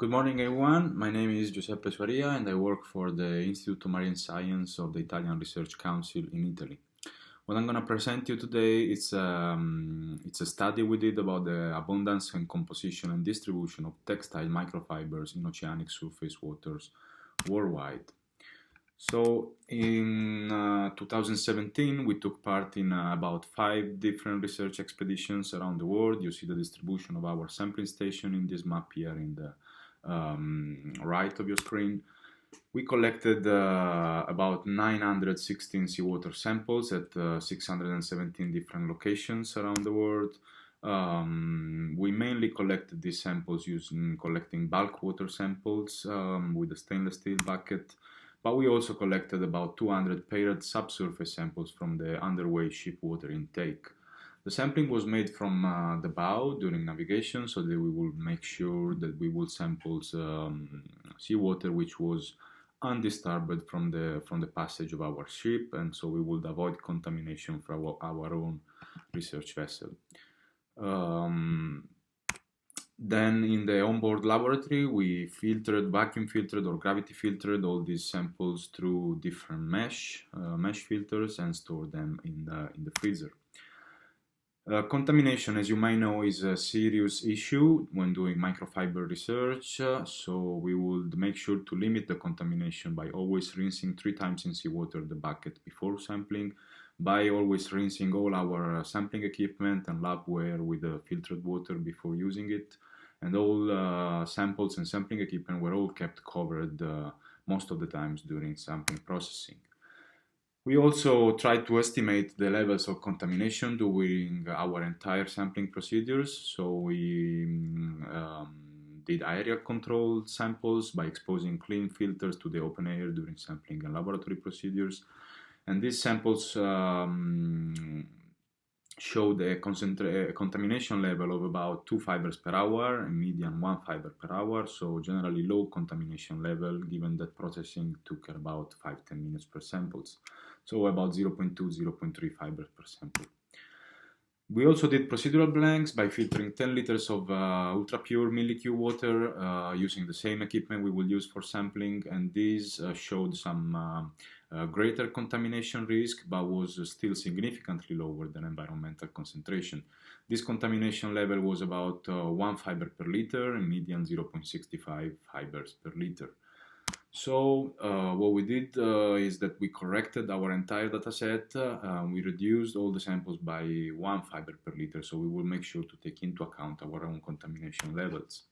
Good morning, everyone. My name is Giuseppe Suaria, and I work for the Institute of Marine Science of the Italian Research Council in Italy. What I'm going to present you today it's a study we did about the abundance and composition and distribution of textile microfibers in oceanic surface waters worldwide. So in 2017, we took part in about 5 different research expeditions around the world. You see the distribution of our sampling station in this map here in the right of your screen. We collected about 916 seawater samples at 617 different locations around the world. We mainly collected these samples using collecting bulk water samples with a stainless steel bucket, but we also collected about 200 paired subsurface samples from the underway ship water intake. The sampling was made from the bow during navigation, so that we would make sure that we would sample seawater which was undisturbed from the passage of our ship, and so we would avoid contamination from our own research vessel. Then in the onboard laboratory, we vacuum filtered or gravity filtered all these samples through different mesh filters and stored them in the freezer. Contamination, as you may know, is a serious issue when doing microfiber research, so we would make sure to limit the contamination by always rinsing 3 times in seawater the bucket before sampling, by always rinsing all our sampling equipment and labware with the filtered water before using it, and all samples and sampling equipment were all kept covered most of the times during sampling processing. We also tried to estimate the levels of contamination during our entire sampling procedures. So we did area control samples by exposing clean filters to the open air during sampling and laboratory procedures. And these samples showed a contamination level of about 2 fibers per hour and median 1 fiber per hour, so generally low contamination level given that processing took about 5-10 minutes per samples, so about 0.2-0.3 fibers per sample. We also did procedural blanks by filtering 10 liters of ultra-pure millicube water using the same equipment we will use for sampling, and these showed some greater contamination risk, but was still significantly lower than environmental concentration. This contamination level was about 1 fiber per liter and median 0.65 fibers per liter. So what we did is that we corrected our entire data set. We reduced all the samples by 1 fiber per liter, so we will make sure to take into account our own contamination levels.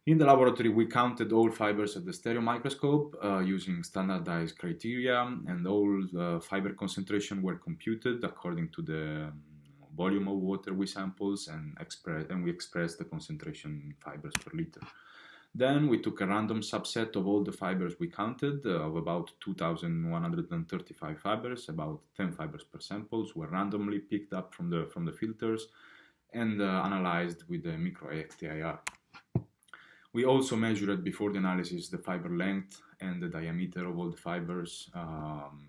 In the laboratory, we counted all fibers at the stereo microscope using standardized criteria, and all fiber concentration were computed according to the volume of water we samples, and we expressed the concentration in fibers per liter. Then we took a random subset of all the fibers we counted, of about 2,135 fibers. About 10 fibers per samples were randomly picked up from the filters and analyzed with the micro-ACTIR. We also measured before the analysis the fiber length and the diameter of all the fibers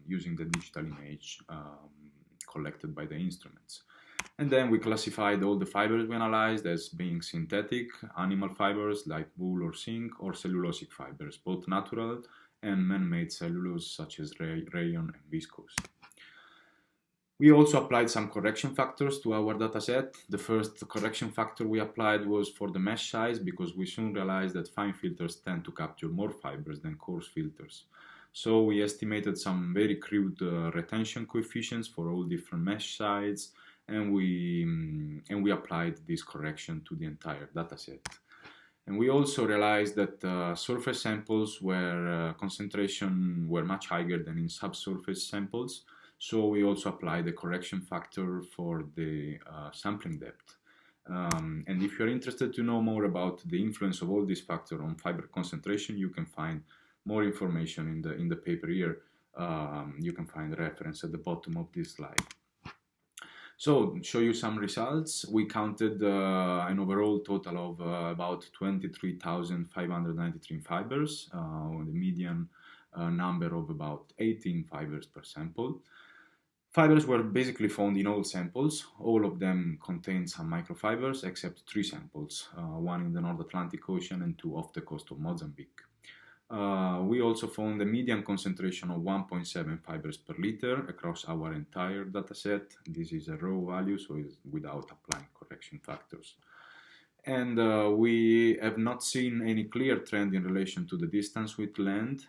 using the digital image collected by the instruments. And then we classified all the fibers we analyzed as being synthetic, animal fibers like wool or zinc, or cellulosic fibers, both natural and man-made cellulose such as rayon and viscose. We also applied some correction factors to our dataset. The first correction factor we applied was for the mesh size, because we soon realized that fine filters tend to capture more fibers than coarse filters. So we estimated some very crude retention coefficients for all different mesh sizes, and we applied this correction to the entire dataset. And we also realized that surface samples where concentration were much higher than in subsurface samples. So we also applied a correction factor for the sampling depth. And if you're interested to know more about the influence of all these factors on fiber concentration, you can find more information in the paper here. You can find the reference at the bottom of this slide. So, show you some results. We counted an overall total of about 23,593 fibers, with a median number of about 18 fibers per sample. Fibers were basically found in all samples. All of them contained some microfibers, except 3 samples, one in the North Atlantic Ocean and 2 off the coast of Mozambique. We also found a median concentration of 1.7 fibers per liter across our entire dataset. This is a raw value, so it's without applying correction factors. And we have not seen any clear trend in relation to the distance with land,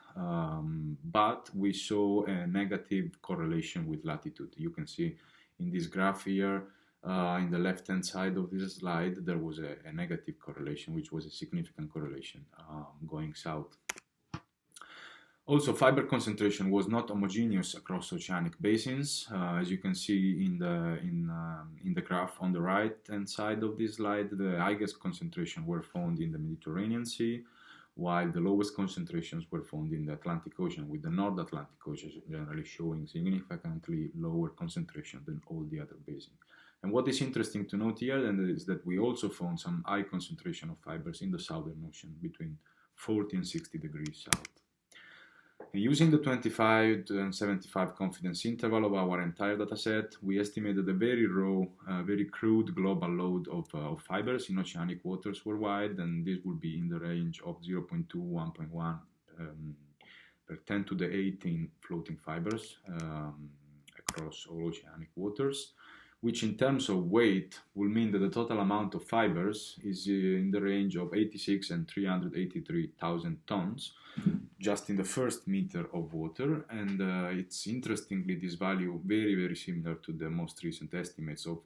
but we saw a negative correlation with latitude. You can see in this graph here, in the left-hand side of this slide, there was a negative correlation, which was a significant correlation going south. Also, fiber concentration was not homogeneous across oceanic basins. As you can see in the graph on the right-hand side of this slide, the highest concentration were found in the Mediterranean Sea, while the lowest concentrations were found in the Atlantic Ocean, with the North Atlantic Ocean generally showing significantly lower concentration than all the other basins. And what is interesting to note here then is that we also found some high concentration of fibers in the Southern Ocean between 40 and 60 degrees south. Using the 25 and 75 confidence interval of our entire dataset, we estimated a very raw, very crude global load of fibers in oceanic waters worldwide, and this would be in the range of 0.2, 1.1 per 10 to the 18 floating fibers across all oceanic waters, which in terms of weight will mean that the total amount of fibers is in the range of 86 and 383,000 tons, just in the first meter of water. And it's interestingly this value very, very similar to the most recent estimates of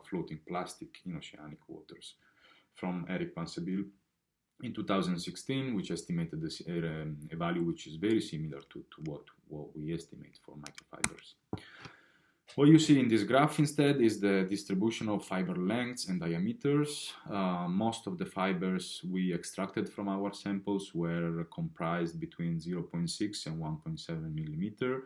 floating plastic in oceanic waters from Eric Van Sebille in 2016, which estimated this, a value which is very similar to what we estimate for microfibers. What you see in this graph instead is the distribution of fiber lengths and diameters. Most of the fibers we extracted from our samples were comprised between 0.6 and 1.7 millimeter.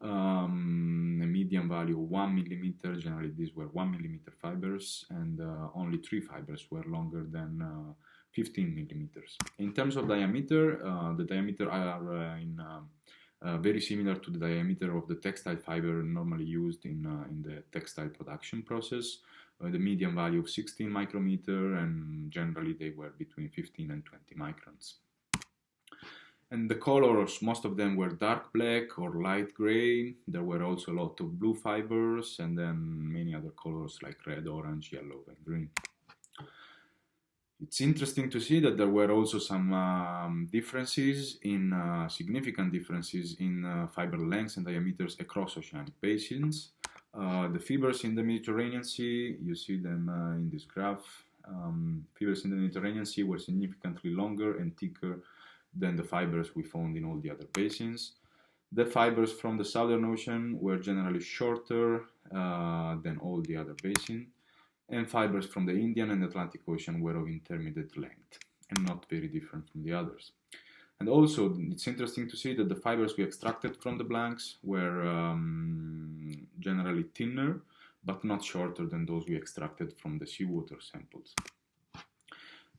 A median value of 1 millimeter, generally these were 1 millimeter fibers, and only 3 fibers were longer than 15 millimeters. In terms of diameter, the diameter are very similar to the diameter of the textile fiber normally used in the textile production process. The median value of 16 micrometer, and generally they were between 15 and 20 microns. And the colors, most of them were dark black or light gray. There were also a lot of blue fibers, and then many other colors like red, orange, yellow, and green. It's interesting to see that there were also some differences in significant differences in fiber lengths and diameters across oceanic basins. The fibers in the Mediterranean Sea, you see them in this graph. Fibers in the Mediterranean Sea were significantly longer and thicker than the fibers we found in all the other basins. The fibers from the Southern Ocean were generally shorter than all the other basins. And fibers from the Indian and Atlantic Ocean were of intermediate length and not very different from the others. And also, it's interesting to see that the fibers we extracted from the blanks were generally thinner, but not shorter than those we extracted from the seawater samples.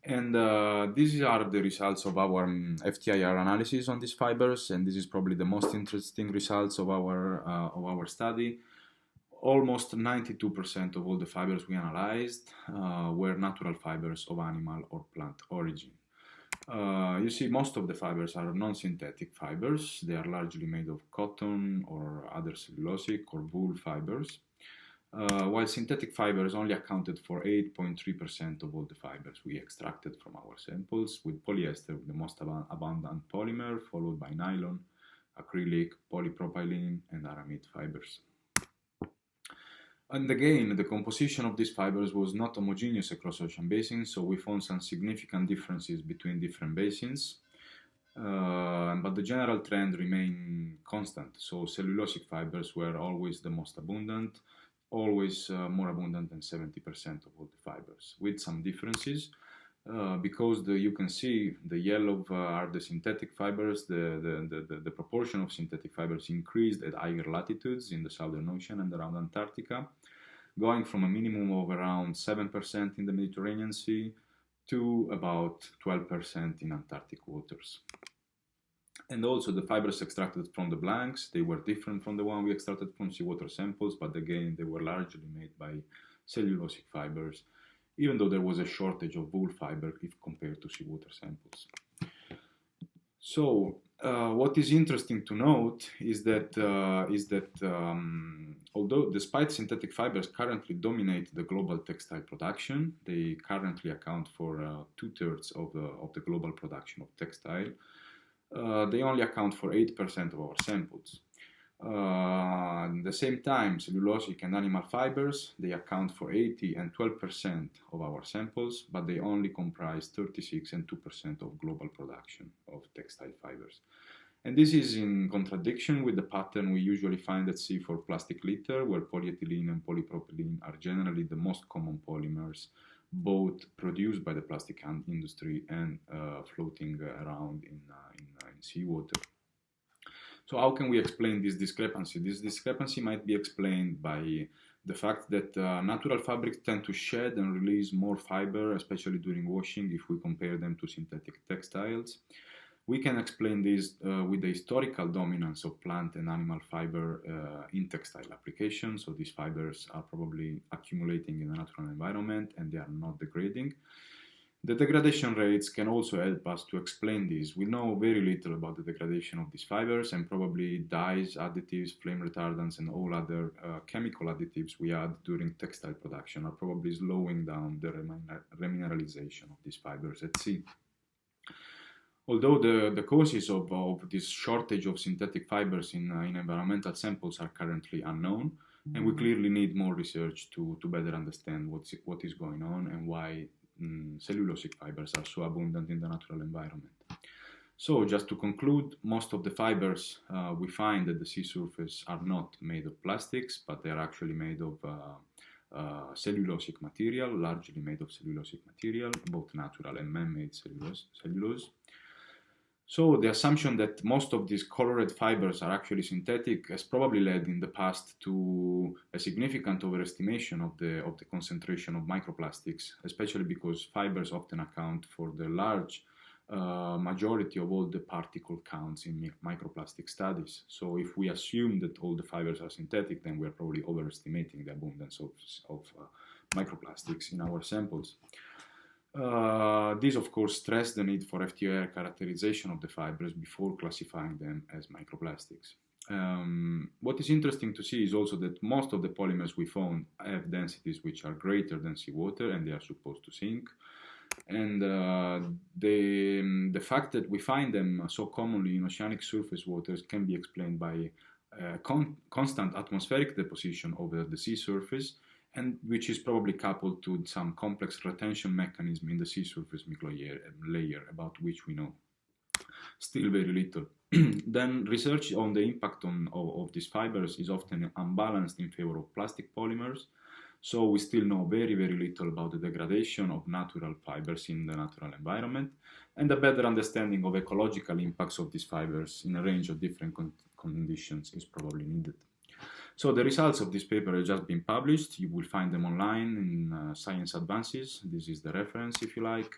And these are the results of our FTIR analysis on these fibers, and this is probably the most interesting results of our study. Almost 92% of all the fibers we analyzed were natural fibers of animal or plant origin. You see, most of the fibers are non-synthetic fibers. They are largely made of cotton or other cellulosic or wool fibers, while synthetic fibers only accounted for 8.3% of all the fibers we extracted from our samples, with polyester the most abundant polymer, followed by nylon, acrylic, polypropylene, and aramid fibers. And again, the composition of these fibers was not homogeneous across ocean basins, so we found some significant differences between different basins. But the general trend remained constant. So cellulosic fibers were always the most abundant, always more abundant than 70% of all the fibers, with some differences. Because you can see the yellow are the synthetic fibers, the proportion of synthetic fibers increased at higher latitudes in the Southern Ocean and around Antarctica, going from a minimum of around 7% in the Mediterranean Sea to about 12% in Antarctic waters. And also the fibers extracted from the blanks, they were different from the one we extracted from seawater samples, but again, they were largely made by cellulosic fibers, even though there was a shortage of wool fiber if compared to seawater samples. So, what is interesting to note is that although despite synthetic fibers currently dominate the global textile production, they currently account for 2/3 of the global production of textile. They only account for 8% of our samples. At the same time, cellulosic and animal fibers, they account for 80 and 12% of our samples, but they only comprise 36 and 2% of global production of textile fibers. And this is in contradiction with the pattern we usually find at sea for plastic litter, where polyethylene and polypropylene are generally the most common polymers, both produced by the plastic industry and floating around in seawater. So how can we explain this discrepancy? This discrepancy might be explained by the fact that natural fabrics tend to shed and release more fiber, especially during washing, if we compare them to synthetic textiles. We can explain this with the historical dominance of plant and animal fiber in textile applications. So these fibers are probably accumulating in the natural environment and they are not degrading. The degradation rates can also help us to explain this. We know very little about the degradation of these fibers, and probably dyes, additives, flame retardants, and all other chemical additives we add during textile production are probably slowing down the remineralization of these fibers at sea. Although the causes of this shortage of synthetic fibers in environmental samples are currently unknown, and we clearly need more research to better understand what is going on and why cellulosic fibers are so abundant in the natural environment. So just to conclude, most of the fibers we find at the sea surface are not made of plastics, but they are actually made of cellulosic material, largely made of cellulosic material, both natural and man-made cellulose. So the assumption that most of these colored fibers are actually synthetic has probably led in the past to a significant overestimation of the concentration of microplastics, especially because fibers often account for the large majority of all the particle counts in microplastic studies. So if we assume that all the fibers are synthetic, then we are probably overestimating the abundance of microplastics in our samples. This, of course, stress the need for FTIR characterization of the fibers before classifying them as microplastics. What is interesting to see is also that most of the polymers we found have densities which are greater than seawater, and they are supposed to sink. And the fact that we find them so commonly in oceanic surface waters can be explained by constant atmospheric deposition over the sea surface, and which is probably coupled to some complex retention mechanism in the sea surface layer, about which we know still very little. Then research on the impact of these fibers is often unbalanced in favor of plastic polymers, so we still know very, very little about the degradation of natural fibers in the natural environment, and a better understanding of ecological impacts of these fibers in a range of different conditions is probably needed. So the results of this paper have just been published. You will find them online in Science Advances. This is the reference if you like.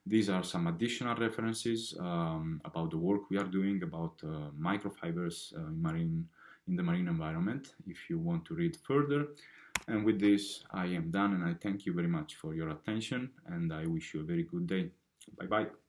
These are some additional references about the work we are doing about microfibers in the marine environment if you want to read further. And with this, I am done, and I thank you very much for your attention, and I wish you a very good day. Bye-bye.